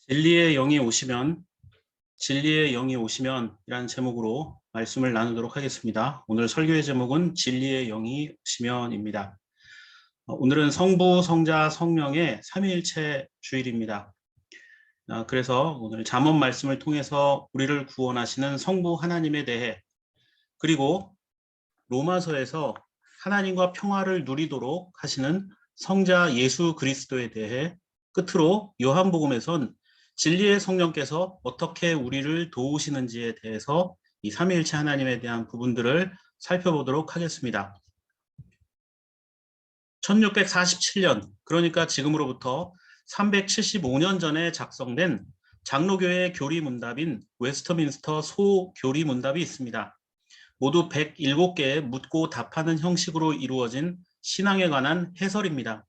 진리의 영이 오시면, 진리의 영이 오시면 이라는 제목으로 말씀을 나누도록 하겠습니다. 오늘 설교의 제목은 진리의 영이 오시면입니다. 오늘은 성부, 성자, 성령의 삼위일체 주일입니다. 그래서 오늘 잠언 말씀을 통해서 우리를 구원하시는 성부 하나님에 대해, 그리고 로마서에서 하나님과 평화를 누리도록 하시는 성자 예수 그리스도에 대해, 끝으로 요한복음에선 진리의 성령께서 어떻게 우리를 도우시는지에 대해서 이 삼위일체 하나님에 대한 부분들을 살펴보도록 하겠습니다. 1647년, 그러니까 지금으로부터 375년 전에 작성된 장로교의 교리문답인 웨스터민스터 소교리문답이 있습니다. 모두 107개의 묻고 답하는 형식으로 이루어진 신앙에 관한 해설입니다.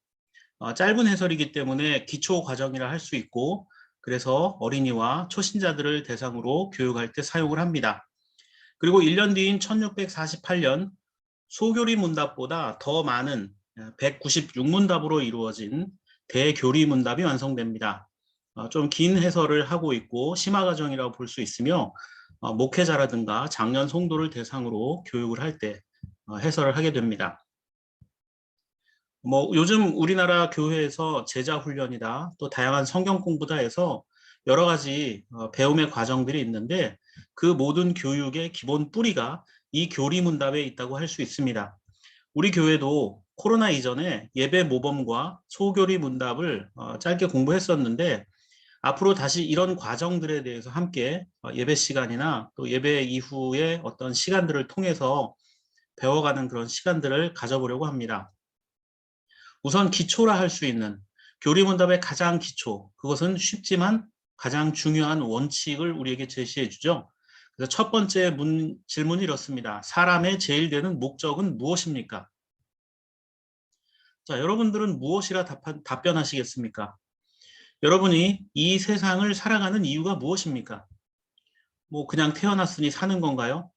짧은 해설이기 때문에 기초 과정이라 할 수 있고, 그래서 어린이와 초신자들을 대상으로 교육할 때 사용을 합니다. 그리고 1년 뒤인 1648년 소교리 문답보다 더 많은 196문답으로 이루어진 대교리 문답이 완성됩니다. 좀 긴 해설을 하고 있고 심화 과정이라고 볼 수 있으며, 목회자라든가 장년 성도를 대상으로 교육을 할 때 해설을 하게 됩니다. 요즘 우리나라 교회에서 제자 훈련이다, 또 다양한 성경 공부다 해서 여러 가지 배움의 과정들이 있는데, 그 모든 교육의 기본 뿌리가 이 교리 문답에 있다고 할 수 있습니다. 우리 교회도 코로나 이전에 예배 모범과 소교리 문답을 짧게 공부했었는데, 앞으로 다시 이런 과정들에 대해서 함께 예배 시간이나 또 예배 이후의 어떤 시간들을 통해서 배워가는 그런 시간들을 가져보려고 합니다. 우선 기초라 할 수 있는 교리문답의 가장 기초, 그것은 쉽지만 가장 중요한 원칙을 우리에게 제시해 주죠. 그래서 첫 번째 질문이 이렇습니다. 사람의 제일 되는 목적은 무엇입니까? 자, 여러분들은 무엇이라 답변하시겠습니까? 여러분이 이 세상을 살아가는 이유가 무엇입니까? 그냥 태어났으니 사는 건가요?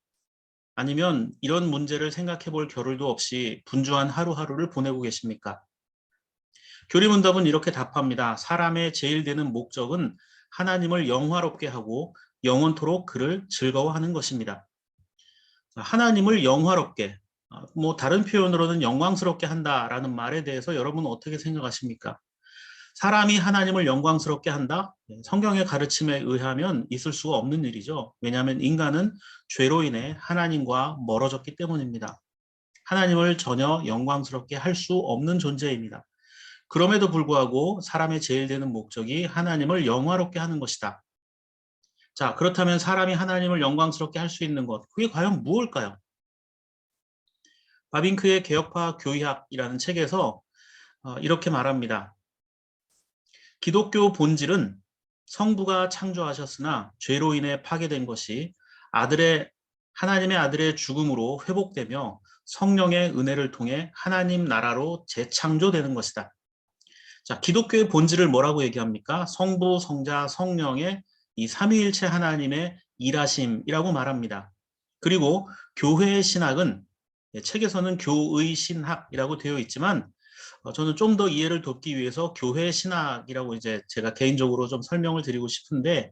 아니면 이런 문제를 생각해 볼 겨를도 없이 분주한 하루하루를 보내고 계십니까? 교리문답은 이렇게 답합니다. 사람의 제일 되는 목적은 하나님을 영화롭게 하고 영원토록 그를 즐거워하는 것입니다. 하나님을 영화롭게, 다른 표현으로는 영광스럽게 한다라는 말에 대해서 여러분은 어떻게 생각하십니까? 사람이 하나님을 영광스럽게 한다? 성경의 가르침에 의하면 있을 수가 없는 일이죠. 왜냐하면 인간은 죄로 인해 하나님과 멀어졌기 때문입니다. 하나님을 전혀 영광스럽게 할 수 없는 존재입니다. 그럼에도 불구하고 사람의 제일 되는 목적이 하나님을 영화롭게 하는 것이다. 자, 그렇다면 사람이 하나님을 영광스럽게 할 수 있는 것, 그게 과연 무엇일까요? 바빙크의 개혁파 교의학이라는 책에서 이렇게 말합니다. 기독교 본질은 성부가 창조하셨으나 죄로 인해 파괴된 것이 하나님의 아들의 죽음으로 회복되며 성령의 은혜를 통해 하나님 나라로 재창조되는 것이다. 자, 기독교의 본질을 뭐라고 얘기합니까? 성부, 성자, 성령의 이 삼위일체 하나님의 일하심이라고 말합니다. 그리고 교회의 신학은, 책에서는 교의 신학이라고 되어 있지만, 저는 좀 더 이해를 돕기 위해서 교회 신학이라고 이제 제가 개인적으로 좀 설명을 드리고 싶은데,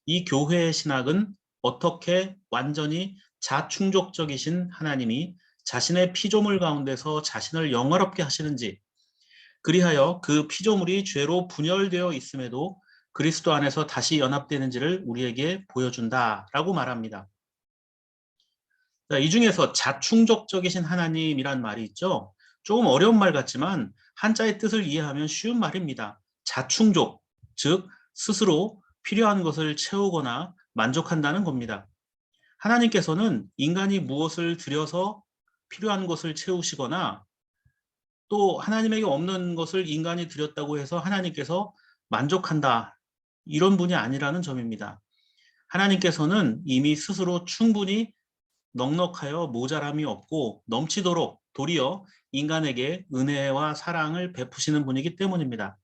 이 교회의 신학은 어떻게 완전히 자충족적이신 하나님이 자신의 피조물 가운데서 자신을 영화롭게 하시는지, 그리하여 그 피조물이 죄로 분열되어 있음에도 그리스도 안에서 다시 연합되는지를 우리에게 보여준다라고 말합니다. 이 중에서 자충족적이신 하나님이란 말이 있죠. 조금 어려운 말 같지만 한자의 뜻을 이해하면 쉬운 말입니다. 자충족, 즉 스스로 필요한 것을 채우거나 만족한다는 겁니다. 하나님께서는 인간이 무엇을 들여서 필요한 것을 채우시거나, 또 하나님에게 없는 것을 인간이 드렸다고 해서 하나님께서 만족한다, 이런 분이 아니라는 점입니다. 하나님께서는 이미 스스로 충분히 넉넉하여 모자람이 없고 넘치도록 도리어 인간에게 은혜와 사랑을 베푸시는 분이기 때문입니다.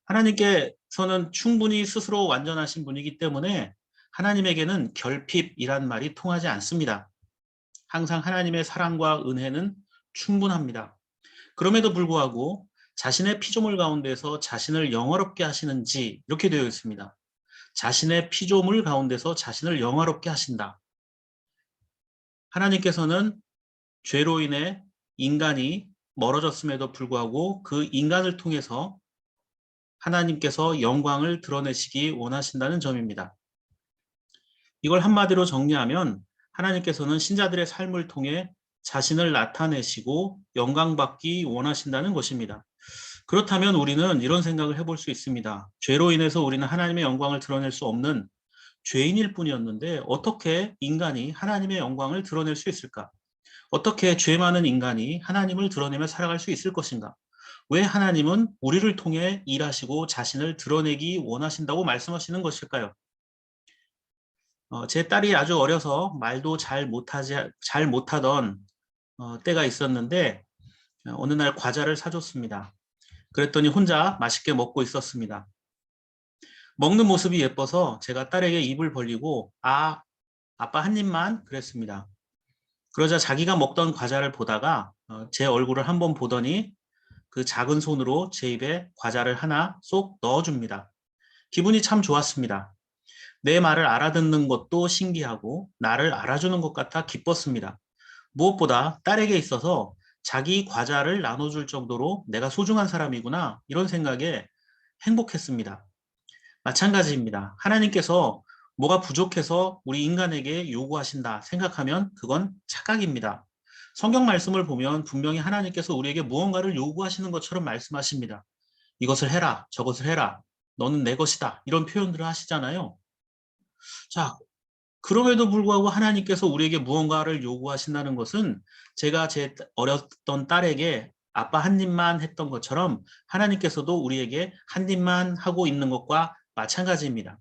하나님께서는 충분히 스스로 완전하신 분이기 때문에 하나님에게는 결핍이란 말이 통하지 않습니다. 항상 하나님의 사랑과 은혜는 충분합니다. 그럼에도 불구하고 자신의 피조물 가운데서 자신을 영화롭게 하시는지 이렇게 되어 있습니다. 자신의 피조물 가운데서 자신을 영화롭게 하신다. 하나님께서는 죄로 인해 인간이 멀어졌음에도 불구하고 그 인간을 통해서 하나님께서 영광을 드러내시기 원하신다는 점입니다. 이걸 한마디로 정리하면 하나님께서는 신자들의 삶을 통해 자신을 나타내시고 영광받기 원하신다는 것입니다. 그렇다면 우리는 이런 생각을 해볼 수 있습니다. 죄로 인해서 우리는 하나님의 영광을 드러낼 수 없는 죄인일 뿐이었는데 어떻게 인간이 하나님의 영광을 드러낼 수 있을까? 어떻게 죄 많은 인간이 하나님을 드러내며 살아갈 수 있을 것인가? 왜 하나님은 우리를 통해 일하시고 자신을 드러내기 원하신다고 말씀하시는 것일까요? 제 딸이 아주 어려서 말도 잘 못하던 때가 있었는데 어느 날 과자를 사줬습니다. 그랬더니 혼자 맛있게 먹고 있었습니다. 먹는 모습이 예뻐서 제가 딸에게 입을 벌리고 아빠 한 입만 그랬습니다. 그러자 자기가 먹던 과자를 보다가 제 얼굴을 한번 보더니 그 작은 손으로 제 입에 과자를 하나 쏙 넣어줍니다. 기분이 참 좋았습니다. 내 말을 알아듣는 것도 신기하고 나를 알아주는 것 같아 기뻤습니다. 무엇보다 딸에게 있어서 자기 과자를 나눠줄 정도로 내가 소중한 사람이구나 이런 생각에 행복했습니다. 마찬가지입니다. 하나님께서 뭐가 부족해서 우리 인간에게 요구하신다 생각하면 그건 착각입니다. 성경 말씀을 보면 분명히 하나님께서 우리에게 무언가를 요구하시는 것처럼 말씀하십니다. 이것을 해라, 저것을 해라, 너는 내 것이다 이런 표현들을 하시잖아요. 자, 그럼에도 불구하고 하나님께서 우리에게 무언가를 요구하신다는 것은 제가 제 어렸던 딸에게 아빠 한 입만 했던 것처럼 하나님께서도 우리에게 한 입만 하고 있는 것과 마찬가지입니다.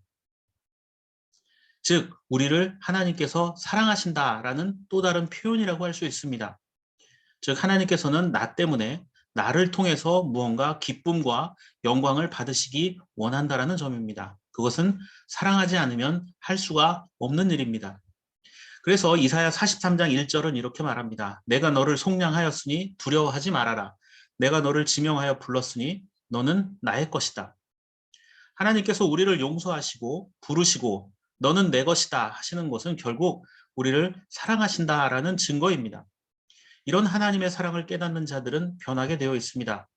즉, 우리를 하나님께서 사랑하신다라는 또 다른 표현이라고 할 수 있습니다. 즉, 하나님께서는 나 때문에 나를 통해서 무언가 기쁨과 영광을 받으시기 원한다라는 점입니다. 그것은 사랑하지 않으면 할 수가 없는 일입니다. 그래서 이사야 43장 1절은 이렇게 말합니다. 내가 너를 속량하였으니 두려워하지 말아라. 내가 너를 지명하여 불렀으니 너는 나의 것이다. 하나님께서 우리를 용서하시고 부르시고 너는 내 것이다 하시는 것은 결국 우리를 사랑하신다라는 증거입니다. 이런 하나님의 사랑을 깨닫는 자들은 변하게 되어 있습니다.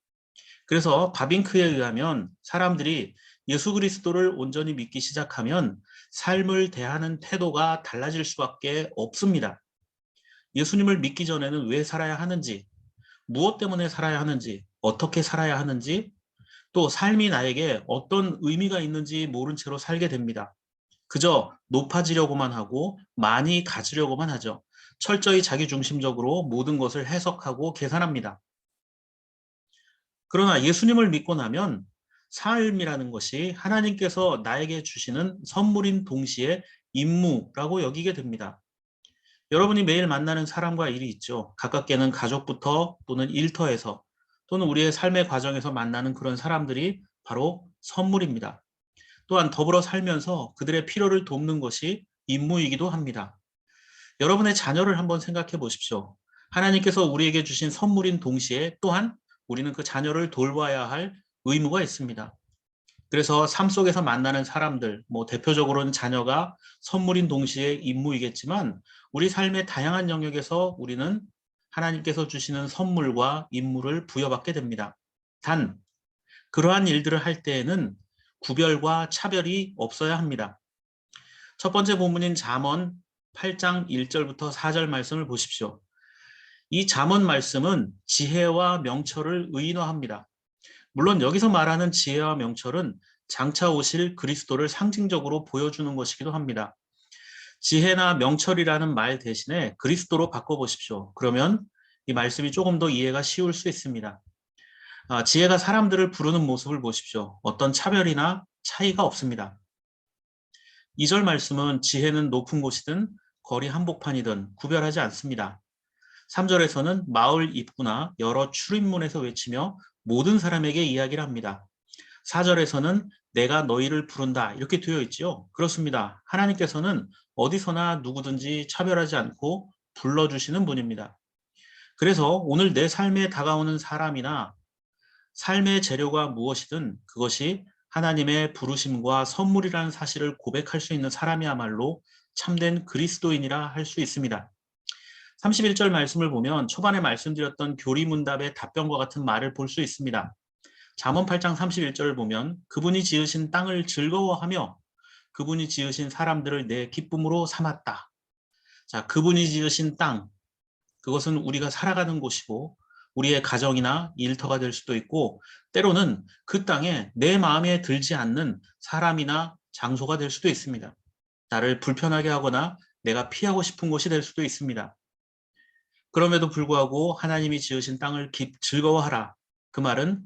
그래서 바빙크에 의하면 사람들이 예수 그리스도를 온전히 믿기 시작하면 삶을 대하는 태도가 달라질 수밖에 없습니다. 예수님을 믿기 전에는 왜 살아야 하는지, 무엇 때문에 살아야 하는지, 어떻게 살아야 하는지, 또 삶이 나에게 어떤 의미가 있는지 모른 채로 살게 됩니다. 그저 높아지려고만 하고 많이 가지려고만 하죠. 철저히 자기중심적으로 모든 것을 해석하고 계산합니다. 그러나 예수님을 믿고 나면 삶이라는 것이 하나님께서 나에게 주시는 선물인 동시에 임무라고 여기게 됩니다. 여러분이 매일 만나는 사람과 일이 있죠. 가깝게는 가족부터 또는 일터에서 또는 우리의 삶의 과정에서 만나는 그런 사람들이 바로 선물입니다. 또한 더불어 살면서 그들의 필요를 돕는 것이 임무이기도 합니다. 여러분의 자녀를 한번 생각해 보십시오. 하나님께서 우리에게 주신 선물인 동시에 또한 우리는 그 자녀를 돌봐야 할 의무가 있습니다. 그래서 삶 속에서 만나는 사람들, 대표적으로는 자녀가 선물인 동시에 임무이겠지만 우리 삶의 다양한 영역에서 우리는 하나님께서 주시는 선물과 임무를 부여받게 됩니다. 단, 그러한 일들을 할 때에는 구별과 차별이 없어야 합니다. 첫 번째 본문인 잠언 8장 1절부터 4절 말씀을 보십시오. 이 잠언 말씀은 지혜와 명철을 의인화합니다. 물론 여기서 말하는 지혜와 명철은 장차 오실 그리스도를 상징적으로 보여주는 것이기도 합니다. 지혜나 명철이라는 말 대신에 그리스도로 바꿔보십시오. 그러면 이 말씀이 조금 더 이해가 쉬울 수 있습니다. 지혜가 사람들을 부르는 모습을 보십시오. 어떤 차별이나 차이가 없습니다. 2절 말씀은 지혜는 높은 곳이든 거리 한복판이든 구별하지 않습니다. 3절에서는 마을 입구나 여러 출입문에서 외치며 모든 사람에게 이야기를 합니다. 4절에서는 내가 너희를 부른다 이렇게 되어 있죠. 그렇습니다. 하나님께서는 어디서나 누구든지 차별하지 않고 불러주시는 분입니다. 그래서 오늘 내 삶에 다가오는 사람이나 삶의 재료가 무엇이든 그것이 하나님의 부르심과 선물이라는 사실을 고백할 수 있는 사람이야말로 참된 그리스도인이라 할 수 있습니다. 31절 말씀을 보면 초반에 말씀드렸던 교리문답의 답변과 같은 말을 볼 수 있습니다. 잠언 8장 31절을 보면 그분이 지으신 땅을 즐거워하며 그분이 지으신 사람들을 내 기쁨으로 삼았다. 자, 그분이 지으신 땅, 그것은 우리가 살아가는 곳이고 우리의 가정이나 일터가 될 수도 있고 때로는 그 땅에 내 마음에 들지 않는 사람이나 장소가 될 수도 있습니다. 나를 불편하게 하거나 내가 피하고 싶은 곳이 될 수도 있습니다. 그럼에도 불구하고 하나님이 지으신 땅을 즐거워하라. 그 말은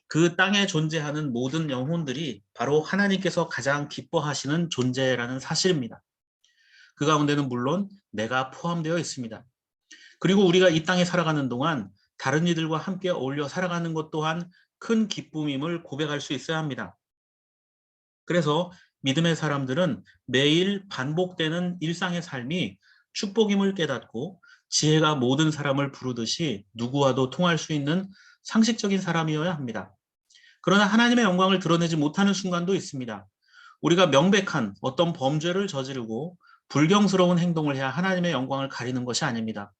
그 땅에 존재하는 모든 영혼들이 바로 하나님께서 가장 기뻐하시는 존재라는 사실입니다. 그 가운데는 물론 내가 포함되어 있습니다. 그리고 우리가 이 땅에 살아가는 동안 다른 이들과 함께 어울려 살아가는 것 또한 큰 기쁨임을 고백할 수 있어야 합니다. 그래서 믿음의 사람들은 매일 반복되는 일상의 삶이 축복임을 깨닫고 지혜가 모든 사람을 부르듯이 누구와도 통할 수 있는 상식적인 사람이어야 합니다. 그러나 하나님의 영광을 드러내지 못하는 순간도 있습니다. 우리가 명백한 어떤 범죄를 저지르고 불경스러운 행동을 해야 하나님의 영광을 가리는 것이 아닙니다.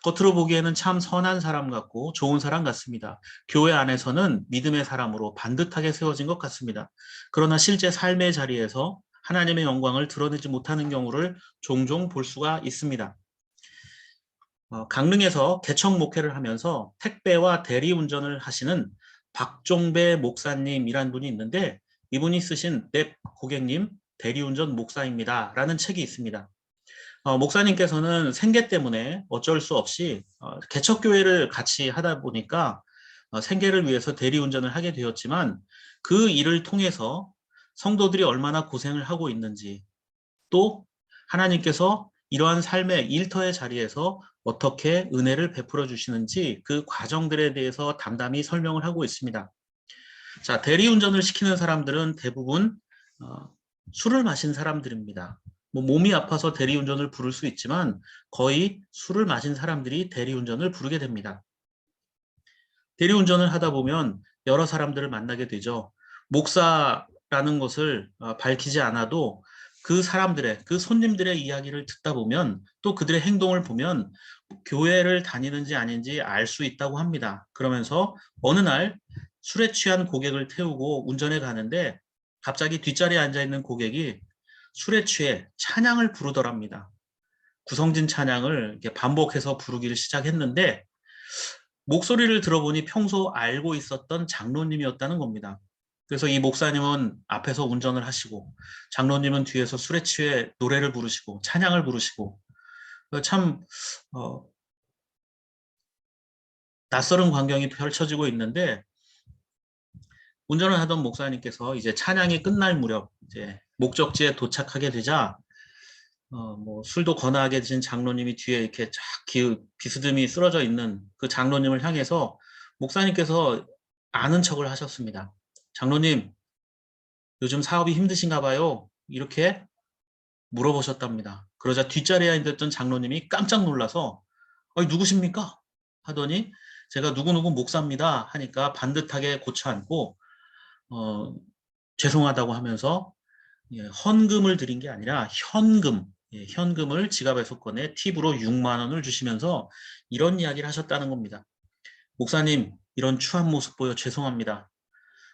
겉으로 보기에는 참 선한 사람 같고 좋은 사람 같습니다. 교회 안에서는 믿음의 사람으로 반듯하게 세워진 것 같습니다. 그러나 실제 삶의 자리에서 하나님의 영광을 드러내지 못하는 경우를 종종 볼 수가 있습니다. 강릉에서 개척 목회를 하면서 택배와 대리운전을 하시는 박종배 목사님이란 분이 있는데 이분이 쓰신 네 고객님 대리운전 목사입니다 라는 책이 있습니다. 목사님께서는 생계 때문에 어쩔 수 없이 개척교회를 같이 하다 보니까 생계를 위해서 대리운전을 하게 되었지만 그 일을 통해서 성도들이 얼마나 고생을 하고 있는지 또 하나님께서 이러한 삶의 일터의 자리에서 어떻게 은혜를 베풀어 주시는지 그 과정들에 대해서 담담히 설명을 하고 있습니다. 자, 대리운전을 시키는 사람들은 대부분 술을 마신 사람들입니다. 몸이 아파서 대리운전을 부를 수 있지만 거의 술을 마신 사람들이 대리운전을 부르게 됩니다. 대리운전을 하다 보면 여러 사람들을 만나게 되죠. 목사라는 것을 밝히지 않아도 그 사람들의, 그 손님들의 이야기를 듣다 보면 또 그들의 행동을 보면 교회를 다니는지 아닌지 알 수 있다고 합니다. 그러면서 어느 날 술에 취한 고객을 태우고 운전해 가는데 갑자기 뒷자리에 앉아있는 고객이 술에 취해 찬양을 부르더랍니다. 구성진 찬양을 이렇게 반복해서 부르기를 시작했는데 목소리를 들어보니 평소 알고 있었던 장로님이었다는 겁니다. 그래서 이 목사님은 앞에서 운전을 하시고 장로님은 뒤에서 술에 취해 노래를 부르시고 찬양을 부르시고 참 낯설은 광경이 펼쳐지고 있는데 운전을 하던 목사님께서 이제 찬양이 끝날 무렵 이제 목적지에 도착하게 되자 술도 거나하게 드신 장로님이 뒤에 이렇게 쫙 비스듬히 쓰러져 있는 그 장로님을 향해서 목사님께서 아는 척을 하셨습니다. 장로님, 요즘 사업이 힘드신가 봐요. 이렇게 물어보셨답니다. 그러자 뒷자리에 앉았던 장로님이 깜짝 놀라서 누구십니까? 하더니 제가 누구누구 목사입니다 하니까 반듯하게 고쳐 앉고 죄송하다고 하면서 헌금을 드린 게 아니라 현금을 지갑에서 꺼내 팁으로 6만 원을 주시면서 이런 이야기를 하셨다는 겁니다. 목사님, 이런 추한 모습 보여 죄송합니다.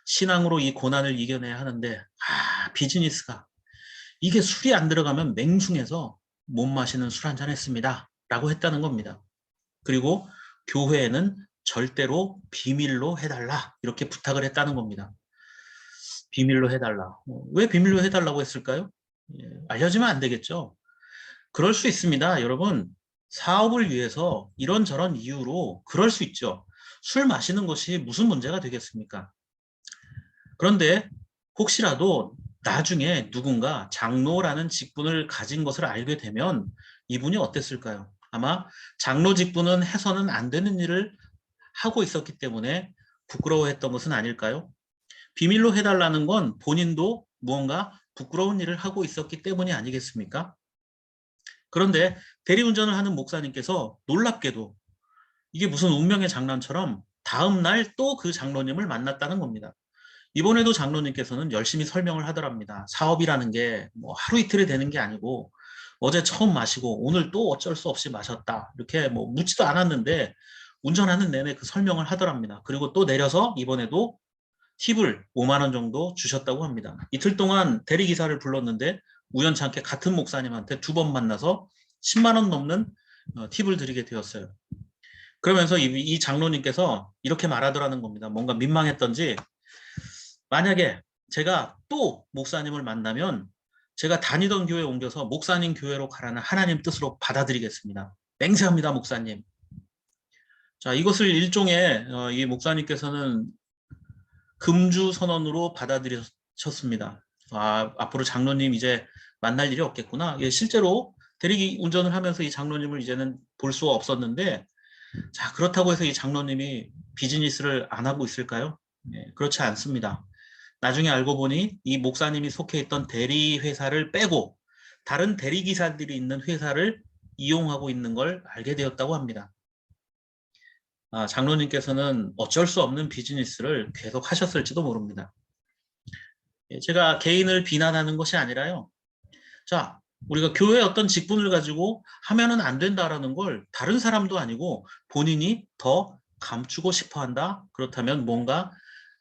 신앙으로 이 고난을 이겨내야 하는데 비즈니스가 이게 술이 안 들어가면 맹숭해서 못 마시는 술 한잔 했습니다. 라고 했다는 겁니다. 그리고 교회에는 절대로 비밀로 해달라 이렇게 부탁을 했다는 겁니다. 비밀로 해달라. 왜 비밀로 해달라고 했을까요? 알려주면 안 되겠죠. 그럴 수 있습니다. 여러분, 사업을 위해서 이런저런 이유로 그럴 수 있죠. 술 마시는 것이 무슨 문제가 되겠습니까? 그런데 혹시라도 나중에 누군가 장로라는 직분을 가진 것을 알게 되면 이분이 어땠을까요? 아마 장로 직분은 해서는 안 되는 일을 하고 있었기 때문에 부끄러워했던 것은 아닐까요? 비밀로 해달라는 건 본인도 무언가 부끄러운 일을 하고 있었기 때문이 아니겠습니까? 그런데 대리운전을 하는 목사님께서 놀랍게도 이게 무슨 운명의 장난처럼 다음 날 또 그 장로님을 만났다는 겁니다. 이번에도 장로님께서는 열심히 설명을 하더랍니다. 사업이라는 게 뭐 하루 이틀이 되는 게 아니고 어제 처음 마시고 오늘 또 어쩔 수 없이 마셨다. 이렇게 뭐 묻지도 않았는데 운전하는 내내 그 설명을 하더랍니다. 그리고 또 내려서 이번에도 팁을 5만 원 정도 주셨다고 합니다. 이틀 동안 대리기사를 불렀는데 우연찮게 같은 목사님한테 두 번 만나서 10만 원 넘는 팁을 드리게 되었어요. 그러면서 이 장로님께서 이렇게 말하더라는 겁니다. 뭔가 민망했던지 만약에 제가 또 목사님을 만나면 제가 다니던 교회에 옮겨서 목사님 교회로 가라는 하나님 뜻으로 받아들이겠습니다. 맹세합니다, 목사님. 자, 이것을 일종의 이 목사님께서는 금주 선언으로 받아들이셨습니다. 아, 앞으로 장로님 이제 만날 일이 없겠구나. 예, 실제로 대리 운전을 하면서 이 장로님을 이제는 볼 수가 없었는데, 자, 그렇다고 해서 이 장로님이 비즈니스를 안 하고 있을까요? 예, 그렇지 않습니다. 나중에 알고 보니 이 목사님이 속해 있던 대리 회사를 빼고 다른 대리 기사들이 있는 회사를 이용하고 있는 걸 알게 되었다고 합니다. 아, 장로님께서는 어쩔 수 없는 비즈니스를 계속 하셨을지도 모릅니다. 예, 제가 개인을 비난하는 것이 아니라요. 자, 우리가 교회의 어떤 직분을 가지고 하면은 안 된다라는 걸 다른 사람도 아니고 본인이 더 감추고 싶어 한다. 그렇다면 뭔가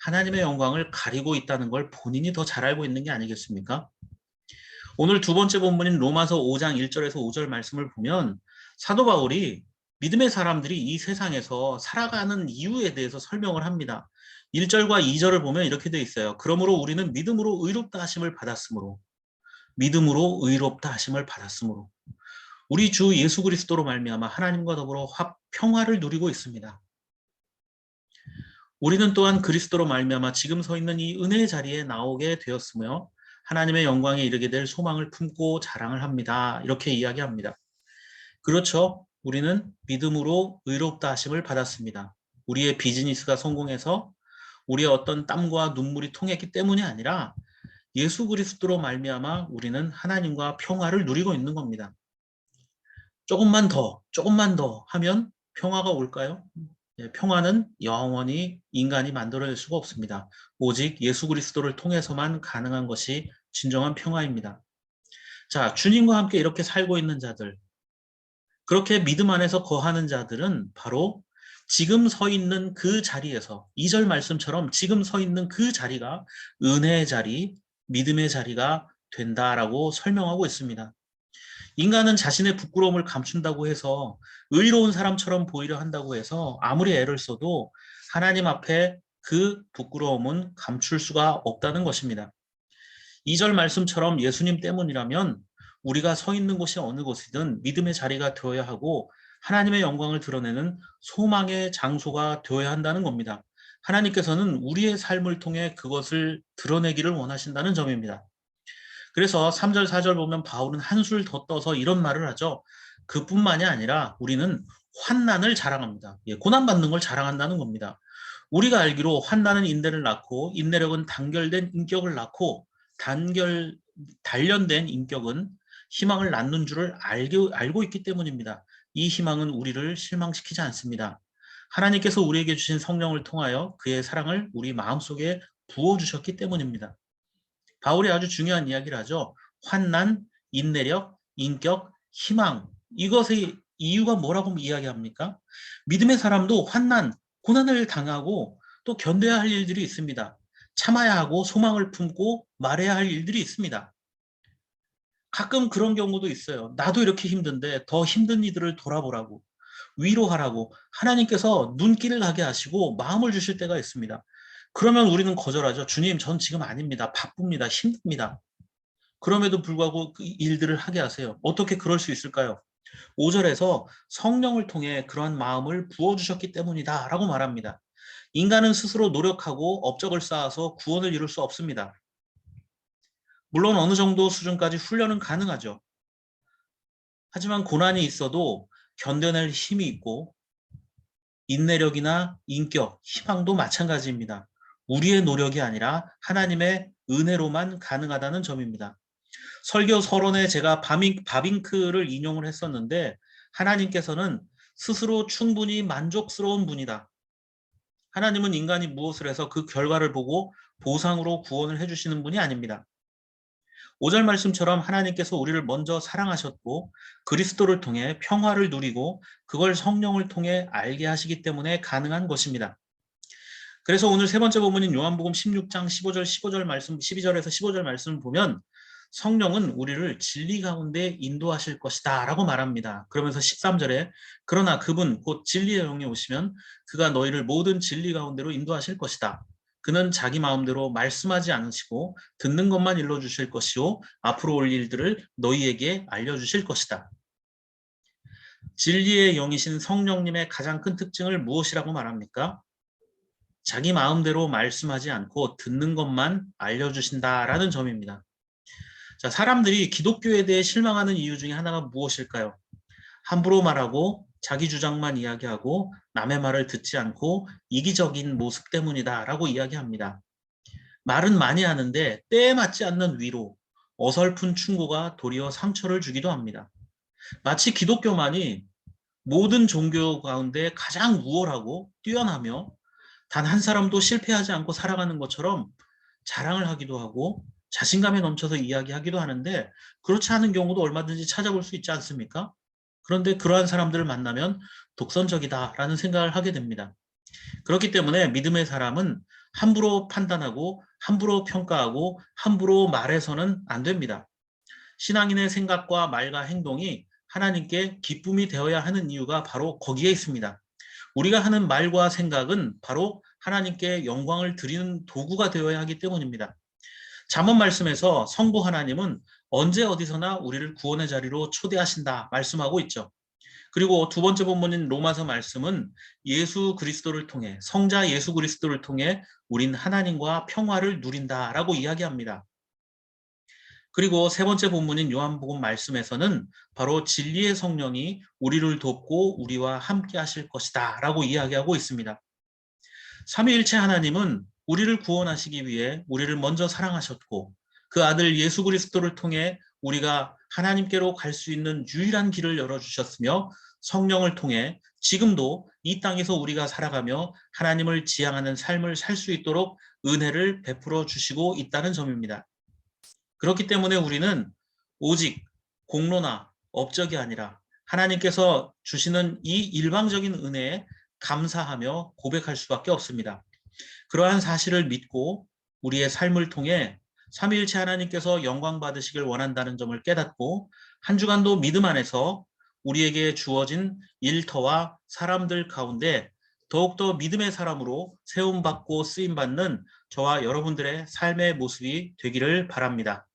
하나님의 영광을 가리고 있다는 걸 본인이 더 잘 알고 있는 게 아니겠습니까? 오늘 두 번째 본문인 로마서 5장 1절에서 5절 말씀을 보면 사도 바울이 믿음의 사람들이 이 세상에서 살아가는 이유에 대해서 설명을 합니다. 1절과 2절을 보면 이렇게 돼 있어요. 그러므로 우리는 믿음으로 의롭다 하심을 받았으므로 믿음으로 의롭다 하심을 받았으므로 우리 주 예수 그리스도로 말미암아 하나님과 더불어 평화를 누리고 있습니다. 우리는 또한 그리스도로 말미암아 지금 서 있는 이 은혜의 자리에 나오게 되었으며 하나님의 영광에 이르게 될 소망을 품고 자랑을 합니다. 이렇게 이야기합니다. 그렇죠. 우리는 믿음으로 의롭다 하심을 받았습니다. 우리의 비즈니스가 성공해서 우리의 어떤 땀과 눈물이 통했기 때문이 아니라 예수 그리스도로 말미암아 우리는 하나님과 평화를 누리고 있는 겁니다. 조금만 더 하면 평화가 올까요? 평화는 영원히 인간이 만들어낼 수가 없습니다. 오직 예수 그리스도를 통해서만 가능한 것이 진정한 평화입니다. 자, 주님과 함께 이렇게 살고 있는 자들, 그렇게 믿음 안에서 거하는 자들은 바로 지금 서 있는 그 자리에서 2절 말씀처럼 지금 서 있는 그 자리가 은혜의 자리, 믿음의 자리가 된다라고 설명하고 있습니다. 인간은 자신의 부끄러움을 감춘다고 해서 의로운 사람처럼 보이려 한다고 해서 아무리 애를 써도 하나님 앞에 그 부끄러움은 감출 수가 없다는 것입니다. 2절 말씀처럼 예수님 때문이라면 우리가 서 있는 곳이 어느 곳이든 믿음의 자리가 되어야 하고 하나님의 영광을 드러내는 소망의 장소가 되어야 한다는 겁니다. 하나님께서는 우리의 삶을 통해 그것을 드러내기를 원하신다는 점입니다. 그래서 3절, 4절 보면 바울은 한술 더 떠서 이런 말을 하죠. 그뿐만이 아니라 우리는 환난을 자랑합니다. 예, 고난받는 걸 자랑한다는 겁니다. 우리가 알기로 환난은 인내를 낳고 인내력은 단결된 인격을 낳고 단련된 인격은 희망을 낳는 줄을 알고 있기 때문입니다. 이 희망은 우리를 실망시키지 않습니다. 하나님께서 우리에게 주신 성령을 통하여 그의 사랑을 우리 마음속에 부어주셨기 때문입니다. 바울이 아주 중요한 이야기를 하죠. 환난, 인내력, 인격, 희망. 이것의 이유가 뭐라고 이야기합니까? 믿음의 사람도 환난, 고난을 당하고 또 견뎌야 할 일들이 있습니다. 참아야 하고 소망을 품고 말해야 할 일들이 있습니다. 가끔 그런 경우도 있어요. 나도 이렇게 힘든데 더 힘든 이들을 돌아보라고 위로하라고 하나님께서 눈길을 가게 하시고 마음을 주실 때가 있습니다. 그러면 우리는 거절하죠. 주님, 전 지금 아닙니다. 바쁩니다. 힘듭니다. 그럼에도 불구하고 그 일들을 하게 하세요. 어떻게 그럴 수 있을까요? 5절에서 성령을 통해 그러한 마음을 부어주셨기 때문이다 라고 말합니다. 인간은 스스로 노력하고 업적을 쌓아서 구원을 이룰 수 없습니다. 물론 어느 정도 수준까지 훈련은 가능하죠. 하지만 고난이 있어도 견뎌낼 힘이 있고 인내력이나 인격, 희망도 마찬가지입니다. 우리의 노력이 아니라 하나님의 은혜로만 가능하다는 점입니다. 설교 서론에 제가 바빙크를 인용을 했었는데 하나님께서는 스스로 충분히 만족스러운 분이다. 하나님은 인간이 무엇을 해서 그 결과를 보고 보상으로 구원을 해주시는 분이 아닙니다. 5절 말씀처럼 하나님께서 우리를 먼저 사랑하셨고 그리스도를 통해 평화를 누리고 그걸 성령을 통해 알게 하시기 때문에 가능한 것입니다. 그래서 오늘 세 번째 본문인 요한복음 16장 15절 말씀, 12절에서 15절 말씀을 보면 성령은 우리를 진리 가운데 인도하실 것이다 라고 말합니다. 그러면서 13절에 그러나 그분 곧 진리의 영이 오시면 그가 너희를 모든 진리 가운데로 인도하실 것이다. 그는 자기 마음대로 말씀하지 않으시고 듣는 것만 일러주실 것이요 앞으로 올 일들을 너희에게 알려주실 것이다. 진리의 영이신 성령님의 가장 큰 특징을 무엇이라고 말합니까? 자기 마음대로 말씀하지 않고 듣는 것만 알려주신다라는 점입니다. 자, 사람들이 기독교에 대해 실망하는 이유 중에 하나가 무엇일까요? 함부로 말하고 자기 주장만 이야기하고 남의 말을 듣지 않고 이기적인 모습 때문이다라고 이야기합니다. 말은 많이 하는데 때에 맞지 않는 위로, 어설픈 충고가 도리어 상처를 주기도 합니다. 마치 기독교만이 모든 종교 가운데 가장 우월하고 뛰어나며 단 한 사람도 실패하지 않고 살아가는 것처럼 자랑을 하기도 하고 자신감에 넘쳐서 이야기하기도 하는데 그렇지 않은 경우도 얼마든지 찾아볼 수 있지 않습니까? 그런데 그러한 사람들을 만나면 독선적이다라는 생각을 하게 됩니다. 그렇기 때문에 믿음의 사람은 함부로 판단하고 함부로 평가하고 함부로 말해서는 안 됩니다. 신앙인의 생각과 말과 행동이 하나님께 기쁨이 되어야 하는 이유가 바로 거기에 있습니다. 우리가 하는 말과 생각은 바로 하나님께 영광을 드리는 도구가 되어야 하기 때문입니다. 잠언 말씀에서 성부 하나님은 언제 어디서나 우리를 구원의 자리로 초대하신다 말씀하고 있죠. 그리고 두 번째 본문인 로마서 말씀은 예수 그리스도를 통해 성자 예수 그리스도를 통해 우린 하나님과 평화를 누린다라고 이야기합니다. 그리고 세 번째 본문인 요한복음 말씀에서는 바로 진리의 성령이 우리를 돕고 우리와 함께 하실 것이다 라고 이야기하고 있습니다. 삼위일체 하나님은 우리를 구원하시기 위해 우리를 먼저 사랑하셨고 그 아들 예수 그리스도를 통해 우리가 하나님께로 갈 수 있는 유일한 길을 열어주셨으며 성령을 통해 지금도 이 땅에서 우리가 살아가며 하나님을 지향하는 삶을 살 수 있도록 은혜를 베풀어 주시고 있다는 점입니다. 그렇기 때문에 우리는 오직 공로나 업적이 아니라 하나님께서 주시는 이 일방적인 은혜에 감사하며 고백할 수밖에 없습니다. 그러한 사실을 믿고 우리의 삶을 통해 삼위일체 하나님께서 영광 받으시길 원한다는 점을 깨닫고 한 주간도 믿음 안에서 우리에게 주어진 일터와 사람들 가운데 더욱더 믿음의 사람으로 세움받고 쓰임받는 저와 여러분들의 삶의 모습이 되기를 바랍니다.